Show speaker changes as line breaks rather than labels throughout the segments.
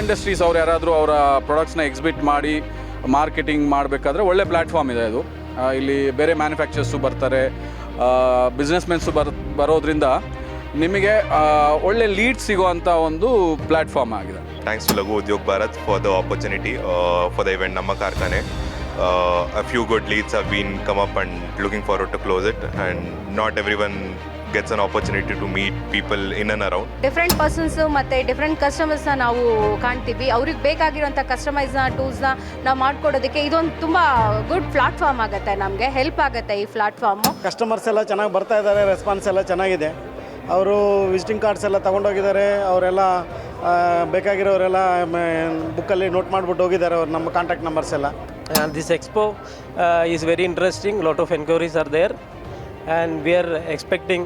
Industries ಅವ್ರು ಯಾರಾದರೂ ಅವರ ಪ್ರಾಡಕ್ಟ್ಸ್ನ ಎಕ್ಸಿಬಿಟ್ ಮಾಡಿ ಮಾರ್ಕೆಟಿಂಗ್ ಮಾಡಬೇಕಾದ್ರೆ ಒಳ್ಳೆ ಪ್ಲ್ಯಾಟ್ಫಾರ್ಮ್ ಇದೆ ಇದು. ಇಲ್ಲಿ ಬೇರೆ ಮ್ಯಾನುಫ್ಯಾಕ್ಚರ್ಸು ಬರ್ತಾರೆ, ಬಿಸ್ನೆಸ್ ಮೆನ್ಸು ಬರೋದ್ರಿಂದ ನಿಮಗೆ ಒಳ್ಳೆ ಲೀಡ್ ಸಿಗೋವಂಥ ಒಂದು ಪ್ಲ್ಯಾಟ್ಫಾರ್ಮ್ ಆಗಿದೆ.
Thanks to Lagu Udyog Bharat for the opportunity for the event Namma Karkhane. A few good leads have been come up and looking forward to close it, and not everyone gets an opportunity to meet people in and around.
Different persons ಮತ್ತು different ಕಸ್ಟಮರ್ಸ್ನ ನಾವು ಕಾಣ್ತೀವಿ. ಅವ್ರಿಗೆ ಬೇಕಾಗಿರೋಂಥ ಕಸ್ಟಮೈಸ್ನ ಟೂಲ್ಸ್ನ ನಾವು ಮಾಡ್ಕೊಡೋದಕ್ಕೆ ಇದೊಂದು ತುಂಬ good platform ಆಗುತ್ತೆ, ನಮಗೆ help ಆಗುತ್ತೆ ಈ ಪ್ಲಾಟ್ಫಾರ್ಮು.
ಕಸ್ಟಮರ್ಸ್ ಎಲ್ಲ ಚೆನ್ನಾಗಿ ಬರ್ತಾ ಇದ್ದಾರೆ, ರೆಸ್ಪಾನ್ಸ್ ಎಲ್ಲ ಚೆನ್ನಾಗಿದೆ. ಅವರು ವಿಸಿಟಿಂಗ್ ಕಾರ್ಡ್ಸ್ ಎಲ್ಲ ತೊಗೊಂಡೋಗಿದ್ದಾರೆ, ಅವರೆಲ್ಲ ಬೇಕಾಗಿರೋರೆಲ್ಲ ಬುಕ್ಕಲ್ಲಿ ನೋಟ್ ಮಾಡಿಬಿಟ್ಟು ಹೋಗಿದ್ದಾರೆ ಅವ್ರು ನಮ್ಮ ಕಾಂಟ್ಯಾಕ್ಟ್ ನಂಬರ್ಸ್ ಎಲ್ಲ.
And this expo is very interesting. Lot of enquiries are there, and we are expecting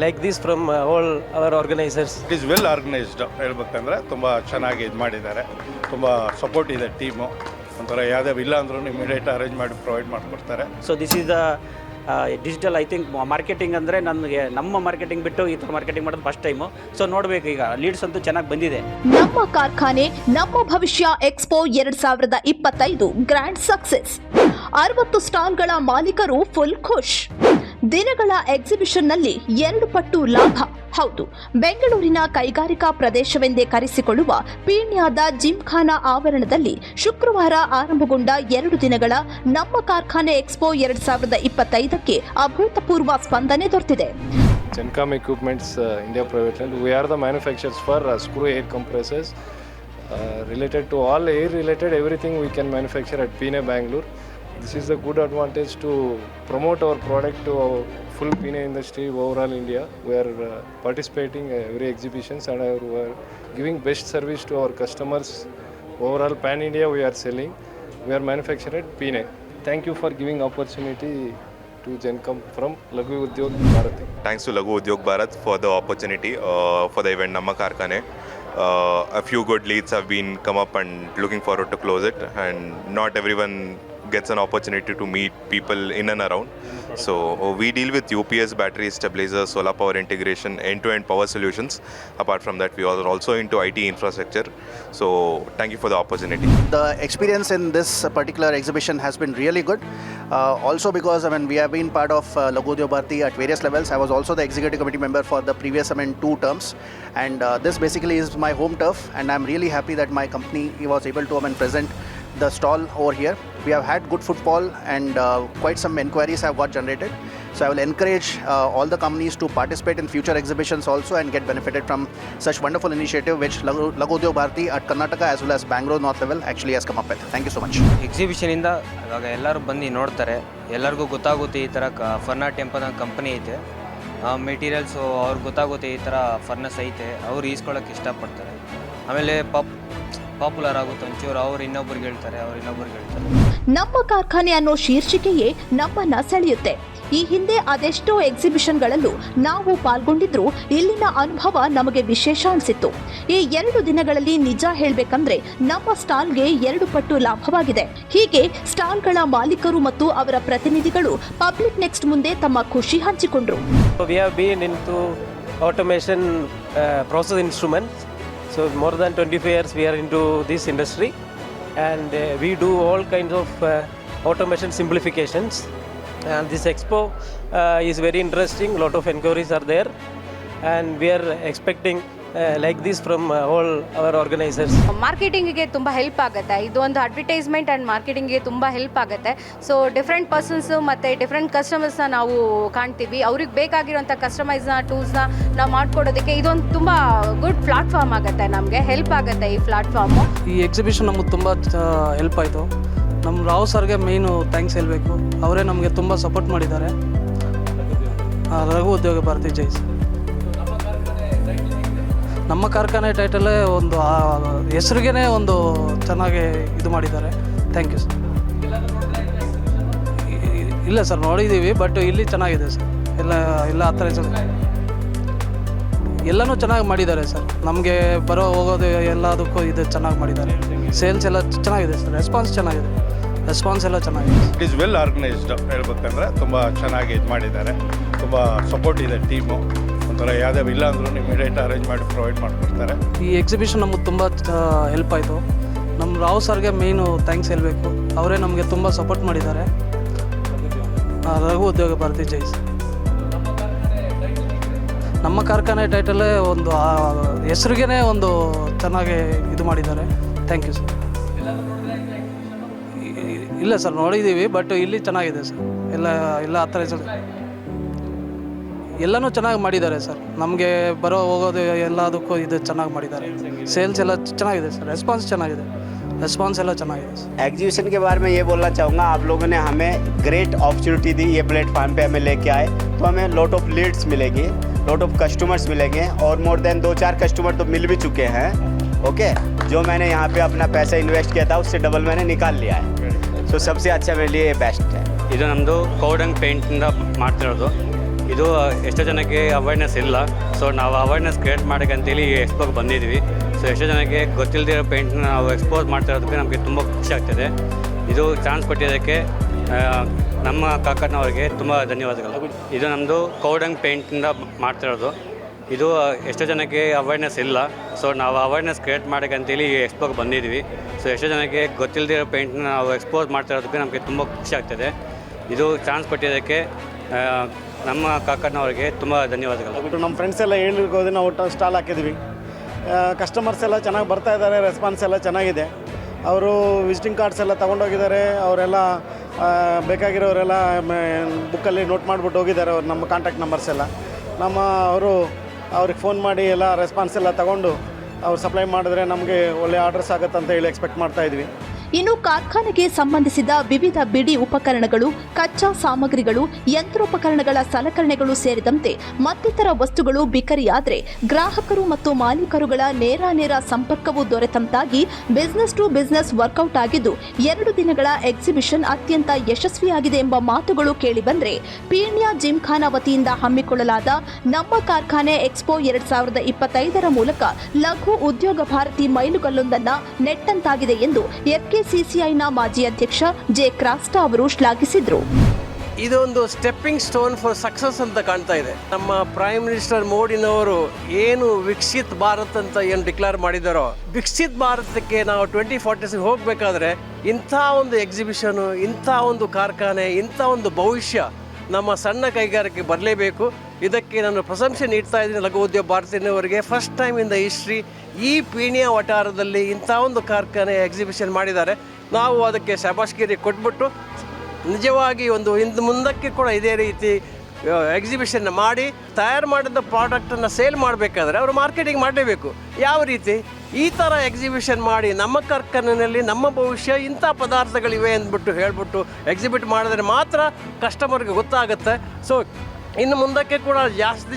like this from all our organizers.
It is well organised ಹೇಳ್ಬೇಕಂದ್ರೆ ತುಂಬ ಚೆನ್ನಾಗಿ ಇದು ಮಾಡಿದ್ದಾರೆ. ತುಂಬ ಸಪೋರ್ಟ್ ಇದೆ ಟೀಮು. ಒಂಥರ ಯಾವುದೇ ಇಲ್ಲ ಅಂದ್ರೂ ಇಮಿಡಿಯೇಟ್ ಅರೇಂಜ್ ಮಾಡಿ ಪ್ರೊವೈಡ್ ಮಾಡಿಕೊಡ್ತಾರೆ.
So this is the digital I think marketing ಅಂದರೆ ನನಗೆ ನಮ್ಮ ಮಾರ್ಕೆಟಿಂಗ್ ಬಿಟ್ಟು ಈ ಥರ ಮಾರ್ಕೆಟಿಂಗ್ ಮಾಡೋದು ಫಸ್ಟ್ ಟೈಮು. ಸೊ ನೋಡಬೇಕು, ಈಗ ಲೀಡ್ಸ್ ಅಂತೂ ಚೆನ್ನಾಗಿ ಬಂದಿದೆ.
ನಮ್ಮ ಕಾರ್ಖಾನೆ ನಮ್ಮ ಭವಿಷ್ಯ ಎಕ್ಸ್ಪೋ 2025 ಗ್ರ್ಯಾಂಡ್ ಸಕ್ಸೆಸ್. 60 ಸ್ಟಾಲ್ಗಳ ಮಾಲೀಕರು ಫುಲ್ ಖುಷ್. ದಿನಗಳ ಎಕ್ಸಿಬಿಷನ್ನಲ್ಲಿ 2 ಪಟ್ಟು ಲಾಭ. ಹೌದು, ಬೆಂಗಳೂರಿನ ಕೈಗಾರಿಕಾ ಪ್ರದೇಶವೆಂದೇ ಕರೆಸಿಕೊಳ್ಳುವ ಪೀಣ್ಯದ ಜಿಮ್ಖಾನಾ ಆವರಣದಲ್ಲಿ ಶುಕ್ರವಾರ ಆರಂಭಗೊಂಡ 2 ದಿನಗಳ ನಮ್ಮ ಕಾರ್ಖಾನೆ ಎಕ್ಸ್ಪೋ 2025ಕ್ಕೆ ಅಭೂತಪೂರ್ವ ಸ್ಪಂದನೆ ದೊರೆತಿದೆ.
Gencom Equipments India Private Limited. We are the manufacturers for screw air compressors related to all air related everything we can manufacture at Pune, Bangalore. This is a good advantage to promote our product to our full Pune industry overall India. We are participating every exhibitions and we are giving best service to our customers. Overall pan India we are selling. We are manufactured at Pune. Thank you for giving opportunity to Gencom from Lagu Udyog Bharat.
Thanks to Lagu Udyog Bharat for the opportunity for the event Namma Karkhane. A few good leads have been come up and looking forward to close it, and not everyone gets an opportunity to meet people in and around. So we deal with UPS, battery stabilizers, solar power integration, end-to-end power solutions. Apart from that, we are also into IT infrastructure. So thank you for the opportunity.
The experience in this particular exhibition has been really good. Also because we have been part of Lagu Udyog Bharati at various levels. I was also the executive committee member for the previous 2 terms, and this basically is my home turf, and I'm really happy that my company was able to present the stall over here. We have had good footfall, and quite some enquiries have got generated. So I will encourage all the companies to participate in future exhibitions also and get benefited from such wonderful initiative which Lagu Udyog Bharati at Karnataka as well as Bangalore North level actually has come up with. Thank you so much.
ಎಕ್ಸಿಬಿಷನಿಂದ ಇವಾಗ ಎಲ್ಲರೂ ಬಂದು ನೋಡ್ತಾರೆ, ಎಲ್ಲರಿಗೂ ಗೊತ್ತಾಗುತ್ತೆ ಈ ಥರ ಫರ್ನಾಟ್ ಎಂಬ company ಐತೆ, ಮೆಟೀರಿಯಲ್ಸು ಅವ್ರಿಗೆ ಗೊತ್ತಾಗುತ್ತೆ ಈ ಥರ ಫರ್ನಸ್ ಐತೆ, ಅವ್ರು ಈಸ್ಕೊಳ್ಳೋಕೆ ಇಷ್ಟಪಡ್ತಾರೆ. ಆಮೇಲೆ ಪಾಪ್ಯುಲರ್ ಆಗುತ್ತೆ ಒಂಚೂರು, ಅವ್ರು ಇನ್ನೊಬ್ರಿಗೆ ಹೇಳ್ತಾರೆ.
ನಮ್ಮ ಕಾರ್ಖಾನೆ ಅನ್ನೋ ಶೀರ್ಷಿಕೆಯೇ ನಮ್ಮನ್ನ ಸೆಳೆಯುತ್ತೆ. ಈ ಹಿಂದೆ ಅದೆಷ್ಟೋ ಎಕ್ಸಿಬಿಷನ್ಗಳಲ್ಲೂ ನಾವು ಪಾಲ್ಗೊಂಡಿದ್ರು ಇಲ್ಲಿನ ಅನುಭವ ನಮಗೆ ವಿಶೇಷ ಅನಿಸಿತ್ತು. ಈ 2 ದಿನಗಳಲ್ಲಿ ನಿಜ ಹೇಳಬೇಕಂದ್ರೆ ನಮ್ಮ ಸ್ಟಾಲ್ಗೆ 2 ಪಟ್ಟು ಲಾಭವಾಗಿದೆ. ಹೀಗೆ ಸ್ಟಾಲ್ಗಳ ಮಾಲೀಕರು ಮತ್ತು ಅವರ ಪ್ರತಿನಿಧಿಗಳು ಪಬ್ಲಿಕ್ ನೆಕ್ಸ್ಟ್ ಮುಂದೆ ತಮ್ಮ ಖುಷಿ ಹಂಚಿಕೊಂಡ್ರು.
We have been into automation process instruments. So more than 25 years we are into this industry, and we do all kinds of automation simplifications. And this expo is very interesting. Lot of enquiries are there, and we are expecting like this from all our organizers.
ಮಾರ್ಕೆಟಿಂಗಿಗೆ ತುಂಬ help ಆಗುತ್ತೆ. ಇದು ಒಂದು advertisement and ಮಾರ್ಕೆಟಿಂಗಿಗೆ ತುಂಬ help ಆಗುತ್ತೆ. So different persons ಮತ್ತು different ಕಸ್ಟಮರ್ಸ್ನ ನಾವು ಕಾಣ್ತೀವಿ. ಅವ್ರಿಗೆ ಬೇಕಾಗಿರೋಂಥ ಕಸ್ಟಮೈಸ್ನ ಟೂಲ್ಸ್ನ ನಾವು ಮಾಡ್ಕೊಡೋದಕ್ಕೆ ಇದೊಂದು ತುಂಬ ಗುಡ್ ಪ್ಲಾಟ್ಫಾರ್ಮ್ ಆಗುತ್ತೆ, ನಮಗೆ ಹೆಲ್ಪ್ ಆಗುತ್ತೆ ಈ ಪ್ಲಾಟ್ಫಾರ್ಮು.
ಈ ಎಕ್ಸಿಬಿಷನ್ ನಮಗೆ ತುಂಬ ಹೆಲ್ಪ್ ಆಯಿತು. ನಮ್ಮ ರಾವ್ ಸರ್ಗೆ ಮೇಯ್ನು ಥ್ಯಾಂಕ್ಸ್ ಹೇಳಬೇಕು. ಅವರೇ ನಮಗೆ ತುಂಬ ಸಪೋರ್ಟ್ ಮಾಡಿದ್ದಾರೆ. ಲಘು ಉದ್ಯೋಗ ಭಾರತಿ ಜೈ ಸರ್. ನಮ್ಮ ಕಾರ್ಖಾನೆ ಟೈಟಲೇ ಒಂದು ಹೆಸರಿಗೇ ಒಂದು ಚೆನ್ನಾಗಿ ಇದು ಮಾಡಿದ್ದಾರೆ. Thank you sir. ಇಲ್ಲ ಸರ್, ನೋಡಿದ್ದೀವಿ, ಬಟ್ ಇಲ್ಲಿ ಚೆನ್ನಾಗಿದೆ ಸರ್. ಎಲ್ಲ ಹತ್ತಿರ ಎಲ್ಲನೂ ಚೆನ್ನಾಗಿ ಮಾಡಿದ್ದಾರೆ ಸರ್. ನಮಗೆ ಬರೋ ಹೋಗೋದು ಎಲ್ಲದಕ್ಕೂ ಇದು ಚೆನ್ನಾಗಿ ಮಾಡಿದ್ದಾರೆ. ಸೇಲ್ಸ್ ಎಲ್ಲ ಚೆನ್ನಾಗಿದೆ ಸರ್. ರೆಸ್ಪಾನ್ಸ್ ಎಲ್ಲ ಚೆನ್ನಾಗಿದೆ.
ಇಟ್ ಈಸ್ ವೆಲ್ ಆರ್ಗನೈಸ್ಡ್ ಹೇಳ್ಬೇಕಂದ್ರೆ ತುಂಬ ಚೆನ್ನಾಗಿ ಇದು ಮಾಡಿದ್ದಾರೆ. ತುಂಬ ಸಪೋರ್ಟ್ ಇದೆ ಟೀಮು. ಒಂಥರ ಯಾವುದೇ ಇಲ್ಲ ಅಂದ್ರೂ ಇಮಿಡಿಯೇಟ್ ಅರೇಂಜ್ ಮಾಡಿ ಪ್ರೊವೈಡ್ ಮಾಡಿಕೊಡ್ತಾರೆ.
ಈ ಎಕ್ಸಿಬಿಷನ್ ನಮಗೆ ತುಂಬ ಹೆಲ್ಪ್ ಆಯಿತು. ನಮ್ಮ ರಾವ್ ಸರ್ಗೆ ಮೇಯ್ನು ಥ್ಯಾಂಕ್ಸ್ ಹೇಳಬೇಕು. ಅವರೇ ನಮಗೆ ತುಂಬ ಸಪೋರ್ಟ್ ಮಾಡಿದ್ದಾರೆ. ರಘು ಉದ್ಯೋಗ ಭಾರತಿ ಜೈ ಸರ್. ನಮ್ಮ ಕಾರ್ಖಾನೆ ಟೈಟಲ್ಲೇ ಒಂದು ಹೆಸರಿಗೇ ಒಂದು ಚೆನ್ನಾಗಿ ಇದು ಮಾಡಿದ್ದಾರೆ. Thank you sir. ಇಲ್ಲ ಸರ್, ನೋಡಿದ್ದೀವಿ, ಬಟ್ ಇಲ್ಲಿ ಚೆನ್ನಾಗಿದೆ ಸರ್. ಎಲ್ಲ ಆ ಥರ ಎಲ್ಲನೂ ಚೆನ್ನಾಗಿ ಮಾಡಿದ್ದಾರೆ ಸರ್. ನಮಗೆ ಬರೋ ಹೋಗೋದು ಎಲ್ಲದಕ್ಕೂ ಇದು ಚೆನ್ನಾಗಿ ಮಾಡಿದ್ದಾರೆ. ಸೇಲ್ಸ್ ಎಲ್ಲ ಚೆನ್ನಾಗಿದೆ ಸರ್. ರೆಸ್ಪಾನ್ಸ್ ಚೆನ್ನಾಗಿದೆ. ರೆಸ್ಪಾನ್ಸ್ ಎಲ್ಲ ಚೆನ್ನಾಗಿದೆ ಸರ್.
एग्जीबिशन के बारे में ये बोलना चाहूँगा, आप लोगों ने हमें ग्रेट अपॉर्चुनिटी दी. ये प्लेटफॉर्म पे हमें लेके आए तो हमें लॉट ऑफ लीड्स मिलेगी, लॉट ऑफ कस्टमर्स मिलेंगे और मोर देन 2-4 कस्टमर तो मिल भी चुके हैं. ओके, जो मैंने यहाँ पे अपना पैसा इन्वेस्ट किया था उससे डबल मैंने निकाल लिया है. सो सबसे अच्छा मेरे लिए बेस्ट है.
ಇದು ನಮ್ಮದು ಕೋಡಂಗ್ ಪೇಂಟಿಂದ ಮಾಡ್ತಿರೋದು. ಇದು ಎಷ್ಟೋ ಜನಕ್ಕೆ ಅವೇರ್ನೆಸ್ ಇಲ್ಲ. ಸೊ ನಾವು ಅವೇರ್ನೆಸ್ ಕ್ರಿಯೇಟ್ ಮಾಡೋಕ್ಕಂತೇಳಿ ಎಕ್ಸ್ಪೋಗೆ ಬಂದಿದ್ವಿ. ಸೊ ಎಷ್ಟೋ ಜನಕ್ಕೆ ಗೊತ್ತಿಲ್ಲದಿರೋ ಪೇಂಟ್ನ ನಾವು ಎಕ್ಸ್ಪೋಸ್ ಮಾಡ್ತಿರೋದಕ್ಕೆ ನಮಗೆ ತುಂಬ ಖುಷಿ ಆಗ್ತದೆ. ಇದು ಚಾನ್ಸ್ ಕೊಟ್ಟಿದ್ದಕ್ಕೆ ನಮ್ಮ ಕಾಕನವರಿಗೆ ತುಂಬ ಧನ್ಯವಾದಗಳು. ಇದು ನಮ್ಮದು ಕೋಡಂಗ್ ಪೇಂಟಿಂದ ಮಾಡ್ತಿರೋದು. ಇದು ಎಷ್ಟೋ ಜನಕ್ಕೆ ಅವೇರ್ನೆಸ್ ಇಲ್ಲ. ಸೊ ನಾವು ಅವೇರ್ನೆಸ್ ಕ್ರಿಯೇಟ್ ಮಾಡೋಕ್ಕಂತೇಳಿ ಎಕ್ಸ್ಪೋಗೆ ಬಂದಿದ್ವಿ. ಸೊ ಎಷ್ಟೋ ಜನಕ್ಕೆ ಗೊತ್ತಿಲ್ಲದಿರೋ ಪೇಂಟ್ನ ನಾವು ಎಕ್ಸ್ಪೋಸ್ ಮಾಡ್ತಿರೋದಕ್ಕೆ ನಮಗೆ ತುಂಬ ಖುಷಿ ಆಗ್ತದೆ. ಇದು ಚಾನ್ಸ್ ಕೊಟ್ಟಿದ್ದಕ್ಕೆ ನಮ್ಮ ಕಾಕನವರಿಗೆ ತುಂಬ ಧನ್ಯವಾದಗಳು.
ನಮ್ಮ ಫ್ರೆಂಡ್ಸ್ ಎಲ್ಲ ಹೇಳಿರ್ಬೋದು, ನಾವು ಸ್ಟಾಲ್ ಹಾಕಿದ್ವಿ. ಕಸ್ಟಮರ್ಸ್ ಎಲ್ಲ ಚೆನ್ನಾಗಿ ಬರ್ತಾ ಇದ್ದಾರೆ. ರೆಸ್ಪಾನ್ಸ್ ಎಲ್ಲ ಚೆನ್ನಾಗಿದೆ. ಅವರು ವಿಸಿಟಿಂಗ್ ಕಾರ್ಡ್ಸ್ ಎಲ್ಲ ತೊಗೊಂಡೋಗಿದ್ದಾರೆ. ಅವರೆಲ್ಲ ಬೇಕಾಗಿರೋರೆಲ್ಲ ಬುಕ್ಕಲ್ಲಿ ನೋಟ್ ಮಾಡಿಬಿಟ್ಟು ಹೋಗಿದ್ದಾರೆ. ಅವ್ರು ನಮ್ಮ ಕಾಂಟ್ಯಾಕ್ಟ್ ನಂಬರ್ಸ್ ಎಲ್ಲ ಅವ್ರಿಗೆ ಫೋನ್ ಮಾಡಿ ಎಲ್ಲ ರೆಸ್ಪಾನ್ಸ್ ಎಲ್ಲ ತೊಗೊಂಡು ಅವ್ರು ಸಪ್ಲೈ ಮಾಡಿದ್ರೆ ನಮಗೆ ಒಳ್ಳೆ ಆರ್ಡರ್ಸ್ ಆಗುತ್ತೆ ಅಂತ ಹೇಳಿ ಎಕ್ಸ್ಪೆಕ್ಟ್ ಮಾಡ್ತಾಯಿದ್ವಿ.
ಇನ್ನು ಕಾರ್ಖಾನೆಗೆ ಸಂಬಂಧಿಸಿದ ವಿವಿಧ ಬಿಡಿ ಉಪಕರಣಗಳು, ಕಚ್ಚಾ ಸಾಮಗ್ರಿಗಳು, ಯಂತ್ರೋಪಕರಣಗಳ ಸಲಕರಣೆಗಳು ಸೇರಿದಂತೆ ಮತ್ತಿತರ ವಸ್ತುಗಳು ಬಿಕರಿಯಾದರೆ ಗ್ರಾಹಕರು ಮತ್ತು ಮಾಲೀಕರುಗಳ ನೇರ ಸಂಪರ್ಕವು ದೊರೆತಂತಾಗಿ ಬಿಸಿನೆಸ್ ಟು ಬಿಸಿನೆಸ್ ವರ್ಕೌಟ್ ಆಗಿದ್ದು 2 ದಿನಗಳ ಎಕ್ಸಿಬಿಷನ್ ಅತ್ಯಂತ ಯಶಸ್ವಿಯಾಗಿದೆ ಎಂಬ ಮಾತುಗಳು ಕೇಳಿಬಂದ್ರೆ ಪೀಣ್ಯ ಜಿಮ್ಖಾನಾ ವತಿಯಿಂದ ಹಮ್ಮಿಕೊಳ್ಳಲಾದ ನಮ್ಮ ಕಾರ್ಖಾನೆ ಎಕ್ಸ್ಪೋ 2025ರ ಮೂಲಕ ಲಘು ಉದ್ಯೋಗ ಭಾರತಿ ಮೈಲುಗಲ್ಲೊಂದನ್ನ ನೆಟ್ಟಂತಾಗಿದೆ ಎಂದು FKCCIನ ಮಾಜಿ ಅಧ್ಯಕ್ಷ ಜೆ ಕ್ರಾಸ್ಟಾ ಅವರು ಶ್ಲಾಘಿಸಿದರು.
ಇದೊಂದು ಸ್ಟೆಪ್ಪಿಂಗ್ ಸ್ಟೋನ್ ಫಾರ್ ಸಕ್ಸಸ್ ಅಂತ ಕಾಣ್ತಾ ಇದೆ. ನಮ್ಮ ಪ್ರೈಮ್ ಮಿನಿಸ್ಟರ್ ಮೋಡಿನವರು ಏನು ವಿಕಸಿತ್ ಭಾರತ್ ಅಂತ ಏನು ಡಿಕ್ಲೇರ್ ಮಾಡಿದಾರೋ, ವಿಕಸಿತ್ ಭಾರತಕ್ಕೆ ನಾವು 2040 ಹೋಗಬೇಕಾದ್ರೆ ಇಂಥ ಒಂದು ಎಕ್ಸಿಬಿಷನು, ಇಂಥ ಒಂದು ಕಾರ್ಖಾನೆ, ಇಂಥ ಒಂದು ಭವಿಷ್ಯ ನಮ್ಮ ಸಣ್ಣ ಕೈಗಾರಿಕೆ ಬರಲೇಬೇಕು. ಇದಕ್ಕೆ ನಾನು ಪ್ರಶಂಸೆ ನೀಡ್ತಾ ಇದ್ದೀನಿ ಲಘು ಉದ್ಯೋಗ ಭಾರತಿನವರಿಗೆ. First time in the history ಈ ಪೀಣ್ಯ ವಠಾರದಲ್ಲಿ ಇಂಥ ಒಂದು ಕಾರ್ಖಾನೆ ಎಕ್ಸಿಬಿಷನ್ ಮಾಡಿದ್ದಾರೆ. ನಾವು ಅದಕ್ಕೆ ಶಬಾಷ್ಗಿರಿ ಕೊಟ್ಬಿಟ್ಟು ನಿಜವಾಗಿ ಇನ್ನು ಮುಂದಕ್ಕೆ ಕೂಡ ಇದೇ ರೀತಿ ಎಕ್ಸಿಬಿಷನ್ ಮಾಡಿ ತಯಾರು ಮಾಡಿದ ಪ್ರಾಡಕ್ಟನ್ನು ಸೇಲ್ ಮಾಡಬೇಕಾದ್ರೆ ಅವರು ಮಾರ್ಕೆಟಿಂಗ್ ಮಾಡಲೇಬೇಕು. ಯಾವ ರೀತಿ ಈ ಥರ ಎಕ್ಸಿಬಿಷನ್ ಮಾಡಿ ನಮ್ಮ ಕಾರ್ಖಾನೆಯಲ್ಲಿ ನಮ್ಮ ಭವಿಷ್ಯ ಇಂಥ ಪದಾರ್ಥಗಳಿವೆ ಅಂದ್ಬಿಟ್ಟು ಹೇಳ್ಬಿಟ್ಟು ಎಕ್ಸಿಬಿಟ್ ಮಾಡಿದ್ರೆ ಮಾತ್ರ ಕಸ್ಟಮರ್ಗೆ ಗೊತ್ತಾಗುತ್ತೆ. ಸೊ ಇನ್ನು ಮುಂದಕ್ಕೆ ಕೂಡ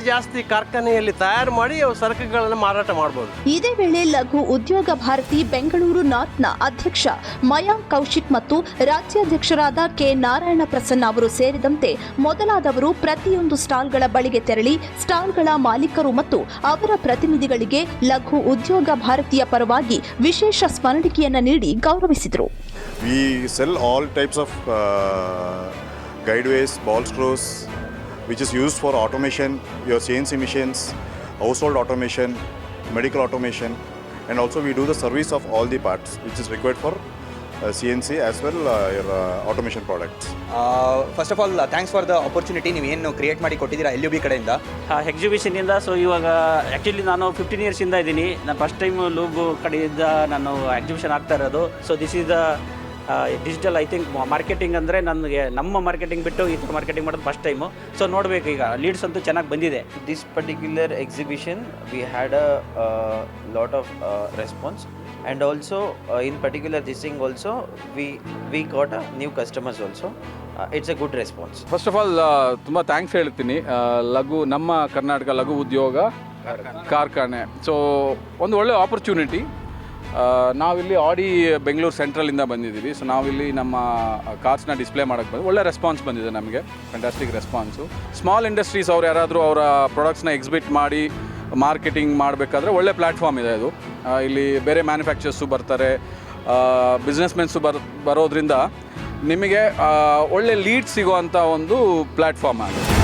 ಜಾಸ್ತಿ ಕಾರ್ಖಾನೆಯಲ್ಲಿ ತಯಾರು ಮಾಡಿ ಸರಕುಗಳನ್ನು ಮಾರಾಟ ಮಾಡಬಹುದು.
ಇದೇ ವೇಳೆ ಲಘು ಉದ್ಯೋಗ ಭಾರತಿ ಬೆಂಗಳೂರು ನಾರ್ತ್ನ ಅಧ್ಯಕ್ಷ ಮಯಾಂಕ್ ಕೌಶಿಕ್ ಮತ್ತು ರಾಜ್ಯಾಧ್ಯಕ್ಷರಾದ ಕೆ ನಾರಾಯಣ ಪ್ರಸನ್ನ ಅವರು ಸೇರಿದಂತೆ ಮೊದಲಾದವರು ಪ್ರತಿಯೊಂದು ಸ್ಟಾಲ್ಗಳ ಬಳಿಗೆ ತೆರಳಿ ಸ್ಟಾಲ್ಗಳ ಮಾಲೀಕರು ಮತ್ತು ಅವರ ಪ್ರತಿನಿಧಿಗಳಿಗೆ ಲಘು ಉದ್ಯೋಗ ಭಾರತಿಯ ಪರವಾಗಿ ವಿಶೇಷ ಸ್ಮರಣಿಕೆಯನ್ನು ನೀಡಿ ಗೌರವಿಸಿದರು.
We sell all types of guideways, ball screws, which is used for automation, your CNC machines, household automation, medical automation, and also we do the service of all the parts which is required for CNC as well your automation products.
First of all thanks for the opportunity. ನೀವು ಏನು create ಮಾಡಿ ಕೊಟ್ಟಿದ್ದೀರಾ LUB ಕಡೆಯಿಂದ
ಎಕ್ಸಿಬಿಷನಿಂದ. So ಇವಾಗ actually ನಾನು 15 ಇಯರ್ಸಿಂದ ಇದ್ದೀನಿ. ನಾನು first time lube ಕಡೆಯಿಂದ ನಾನು ಎಕ್ಸಿಬಿಷನ್ ಆಗ್ತಾ ಇರೋದು. So this is the digital I think marketing ಅಂದರೆ ನನಗೆ ನಮ್ಮ ಮಾರ್ಕೆಟಿಂಗ್ ಬಿಟ್ಟು ಈ ಥರ ಮಾರ್ಕೆಟಿಂಗ್ ಮಾಡೋದು ಫಸ್ಟ್ ಟೈಮು. ಸೊ ನೋಡಬೇಕು, ಈಗ ಲೀಡ್ಸ್ ಅಂತೂ ಚೆನ್ನಾಗಿ ಬಂದಿದೆ.
This particular exhibition we had a lot of response and also in particular this thing also we got a new customers also. It's A good response.
First of all ತುಂಬ thanks ಹೇಳ್ತೀನಿ ನಮ್ಮ ಕರ್ನಾಟಕ ಲಘು ಉದ್ಯೋಗ ಕಾರ್ಖಾನೆ. So ಒಂದು ಒಳ್ಳೆ opportunity. ನಾವಿಲ್ಲಿ ಆಡಿ ಬೆಂಗಳೂರು ಸೆಂಟ್ರಲಿಂದ ಬಂದಿದ್ದೀವಿ. ಸೊ ನಾವಿಲ್ಲಿ ನಮ್ಮ ಕಾರ್ಸ್ನ ಡಿಸ್ಪ್ಲೇ ಮಾಡೋಕ್ಕೆ ಬಂದು ಒಳ್ಳೆ ರೆಸ್ಪಾನ್ಸ್ ಬಂದಿದೆ ನಮಗೆ. Fantastic response. ಸ್ಮಾಲ್ ಇಂಡಸ್ಟ್ರೀಸ್ ಅವ್ರು ಯಾರಾದರೂ ಅವರ ಪ್ರಾಡಕ್ಟ್ಸ್ನ ಎಕ್ಸಿಬಿಟ್ ಮಾಡಿ ಮಾರ್ಕೆಟಿಂಗ್ ಮಾಡಬೇಕಾದ್ರೆ ಒಳ್ಳೆ ಪ್ಲ್ಯಾಟ್ಫಾರ್ಮ್ ಇದೆ ಇದು. ಇಲ್ಲಿ ಬೇರೆ ಮ್ಯಾನುಫ್ಯಾಕ್ಚರ್ಸು ಬರ್ತಾರೆ, ಬಿಸ್ನೆಸ್ ಮೆನ್ಸು ಬರೋದ್ರಿಂದ ನಿಮಗೆ ಒಳ್ಳೆ ಲೀಡ್ ಸಿಗೋವಂಥ ಒಂದು ಪ್ಲ್ಯಾಟ್ಫಾರ್ಮ್ ಆಗಿದೆ.